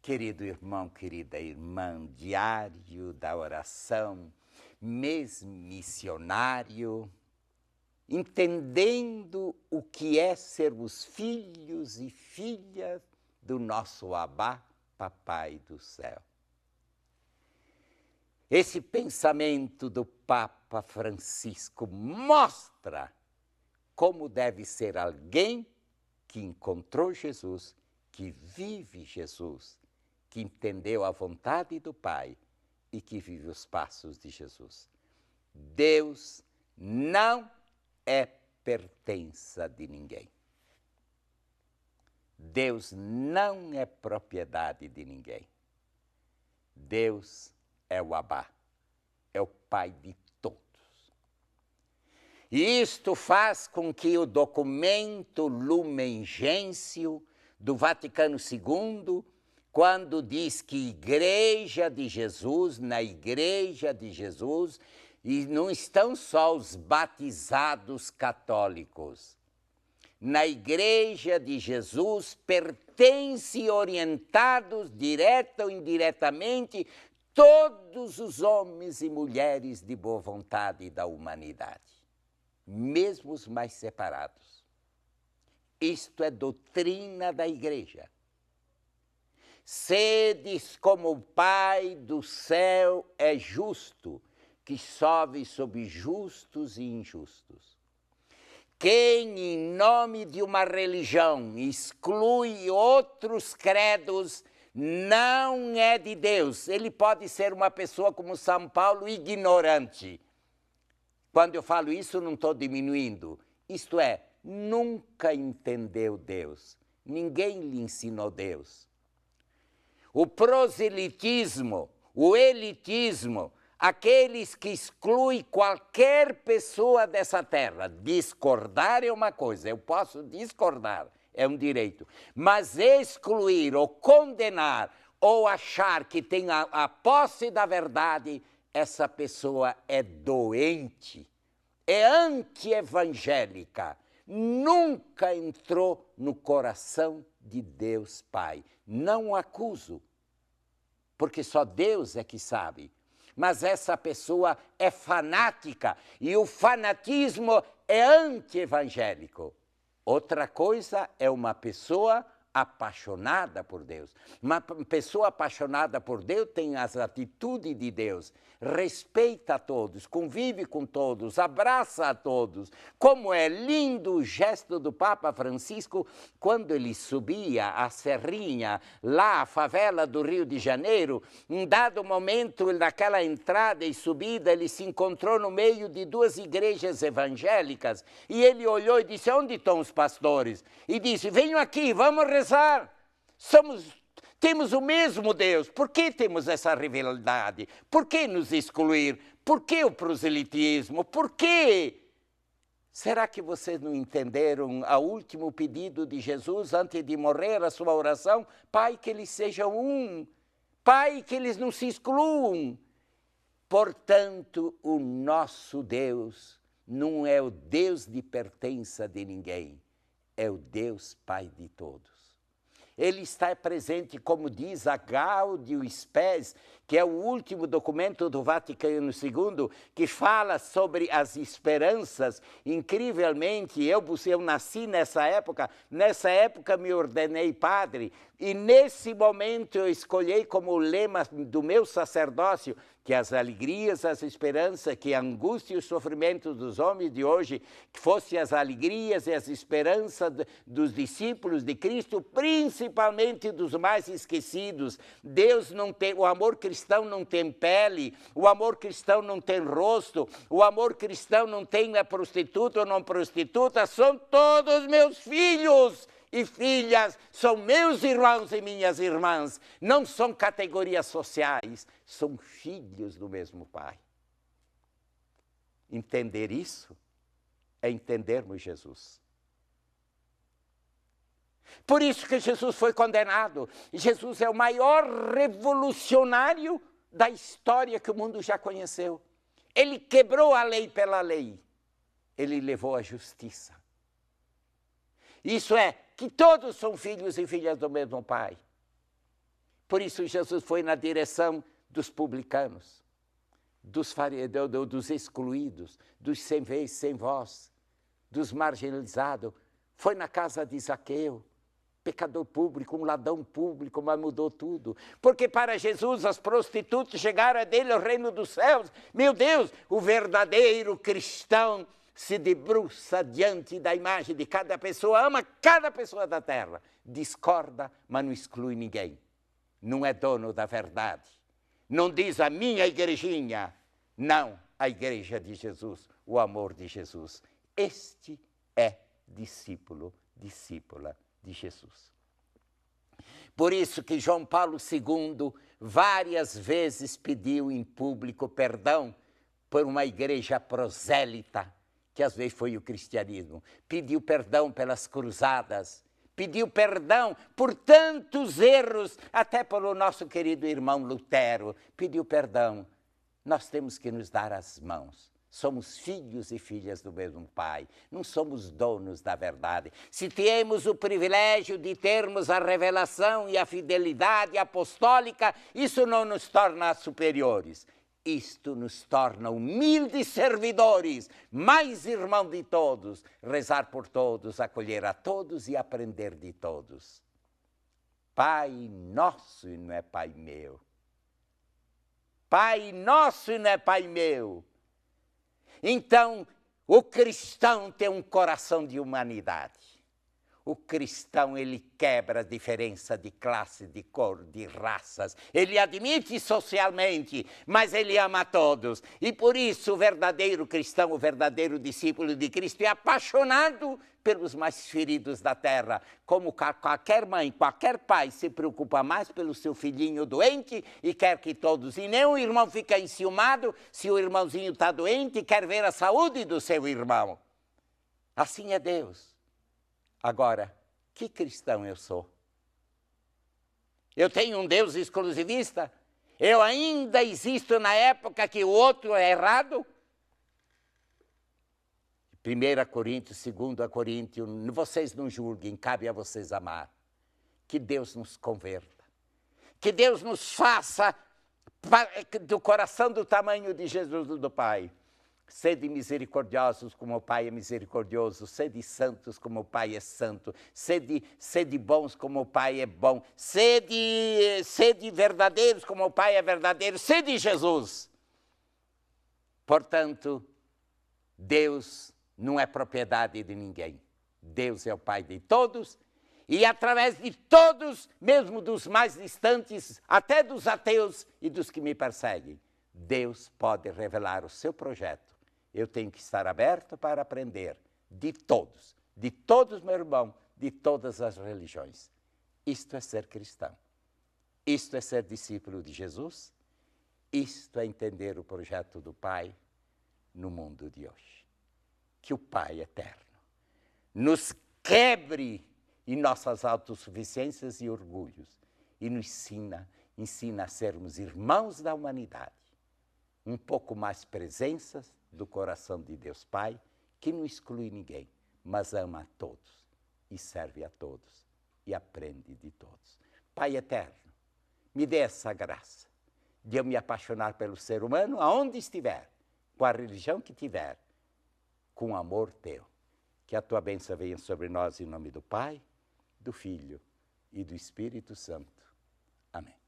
Querido irmão, querida irmã, diário da oração, mês missionário, entendendo o que é sermos filhos e filhas do nosso Abá, Papai do Céu. Esse pensamento do Papa Francisco mostra como deve ser alguém que encontrou Jesus, que vive Jesus, que entendeu a vontade do Pai e que vive os passos de Jesus. Deus não é pertença de ninguém. Deus não é propriedade de ninguém. Deus é o Abá, é o Pai de todos. E isto faz com que o documento Lumen Gentium do Vaticano II, quando diz que Igreja de Jesus, na Igreja de Jesus, e não estão só os batizados católicos. Na Igreja de Jesus pertence orientados, direta ou indiretamente, todos os homens e mulheres de boa vontade da humanidade, mesmo os mais separados. Isto é doutrina da Igreja. Sedes como o Pai do céu é justo, que chove sobre justos e injustos. Quem, em nome de uma religião, exclui outros credos, não é de Deus. Ele pode ser uma pessoa como São Paulo, ignorante. Quando eu falo isso, não estou diminuindo. Isto é, nunca entendeu Deus. Ninguém lhe ensinou Deus. O proselitismo, o elitismo, aqueles que excluem qualquer pessoa dessa terra. Discordar é uma coisa, eu posso discordar, é um direito. Mas excluir ou condenar ou achar que tem a posse da verdade, essa pessoa é doente, é anti-evangélica. Nunca entrou no coração de Deus Pai. Não o acuso, porque só Deus é que sabe. Mas essa pessoa é fanática e o fanatismo é anti-evangélico. Outra coisa é uma pessoa apaixonada por Deus. Uma pessoa apaixonada por Deus tem as atitudes de Deus, respeita a todos, convive com todos, abraça a todos. Como é lindo o gesto do Papa Francisco quando ele subia a Serrinha, lá a favela do Rio de Janeiro. Em dado momento, naquela entrada e subida, ele se encontrou no meio de duas igrejas evangélicas e ele olhou e disse: onde estão os pastores? E disse: venham aqui, vamos rezar. Temos o mesmo Deus. Por que temos essa rivalidade? Por que nos excluir? Por que o proselitismo? Por quê? Será que vocês não entenderam o último pedido de Jesus antes de morrer, a sua oração? Pai, que eles sejam um. Pai, que eles não se excluam. Portanto, o nosso Deus não é o Deus de pertença de ninguém. É o Deus Pai de todos. Ele está presente, como diz a Gaudium Spes, que é o último documento do Vaticano II, que fala sobre as esperanças. Incrivelmente, eu nasci nessa época me ordenei padre, e nesse momento eu escolhi como lema do meu sacerdócio que as alegrias, as esperanças, que a angústia e os sofrimentos dos homens de hoje, que fossem as alegrias e as esperanças dos discípulos de Cristo, principalmente dos mais esquecidos. Deus não tem, o amor cristão não tem pele, o amor cristão não tem rosto, o amor cristão não tem prostituta ou não prostituta, são todos meus filhos e filhas, são meus irmãos e minhas irmãs, não são categorias sociais, são filhos do mesmo Pai. Entender isso é entendermos Jesus. Por isso que Jesus foi condenado. Jesus é o maior revolucionário da história que o mundo já conheceu. Ele quebrou a lei pela lei. Ele levou a justiça. Isso é, que todos são filhos e filhas do mesmo Pai. Por isso Jesus foi na direção dos publicanos, dos excluídos, dos sem vez, sem voz, dos marginalizados. Foi na casa de Zaqueu, pecador público, um ladrão público, mas mudou tudo. Porque para Jesus as prostitutas chegaram a dele ao reino dos céus. Meu Deus, o verdadeiro cristão se debruça diante da imagem de cada pessoa, ama cada pessoa da terra, discorda, mas não exclui ninguém. Não é dono da verdade. Não diz a minha igrejinha, não, a igreja de Jesus, o amor de Jesus. Este é discípulo, discípula de Jesus. Por isso que João Paulo II várias vezes pediu em público perdão por uma igreja prosélita, que às vezes foi o cristianismo. Pediu perdão pelas cruzadas, pediu perdão por tantos erros, até pelo nosso querido irmão Lutero, pediu perdão. Nós temos que nos dar as mãos. Somos filhos e filhas do mesmo Pai, não somos donos da verdade. Se temos o privilégio de termos a revelação e a fidelidade apostólica, isso não nos torna superiores. Isto nos torna humildes servidores, mais irmão de todos, rezar por todos, acolher a todos e aprender de todos. Pai nosso e não é Pai meu. Pai nosso e não é Pai meu. Então, o cristão tem um coração de humanidade. O cristão, ele quebra a diferença de classe, de cor, de raças. Ele admite socialmente, mas ele ama a todos. E por isso o verdadeiro cristão, o verdadeiro discípulo de Cristo é apaixonado pelos mais feridos da terra. Como qualquer mãe, qualquer pai se preocupa mais pelo seu filhinho doente e quer que todos... E nem o irmão fica enciumado se o irmãozinho está doente e quer ver a saúde do seu irmão. Assim é Deus. Agora, que cristão eu sou? Eu tenho um Deus exclusivista? Eu ainda existo na época que o outro é errado? 1 Coríntios, 2 Coríntios, vocês não julguem, cabe a vocês amar. Que Deus nos converta. Que Deus nos faça do coração do tamanho de Jesus do Pai. Sede misericordiosos como o Pai é misericordioso, sede santos como o Pai é santo, sede bons como o Pai é bom, sede verdadeiros como o Pai é verdadeiro, sede Jesus. Portanto, Deus não é propriedade de ninguém. Deus é o Pai de todos e através de todos, mesmo dos mais distantes, até dos ateus e dos que me perseguem, Deus pode revelar o seu projeto. Eu tenho que estar aberto para aprender de todos, meu irmão, de todas as religiões. Isto é ser cristão. Isto é ser discípulo de Jesus. Isto é entender o projeto do Pai no mundo de hoje. Que o Pai eterno nos quebre em nossas autossuficiências e orgulhos e nos ensina a sermos irmãos da humanidade. Um pouco mais presenças do coração de Deus Pai, que não exclui ninguém, mas ama a todos e serve a todos e aprende de todos. Pai eterno, me dê essa graça de eu me apaixonar pelo ser humano aonde estiver, com a religião que tiver, com o amor teu. Que a tua bênção venha sobre nós em nome do Pai, do Filho e do Espírito Santo. Amém.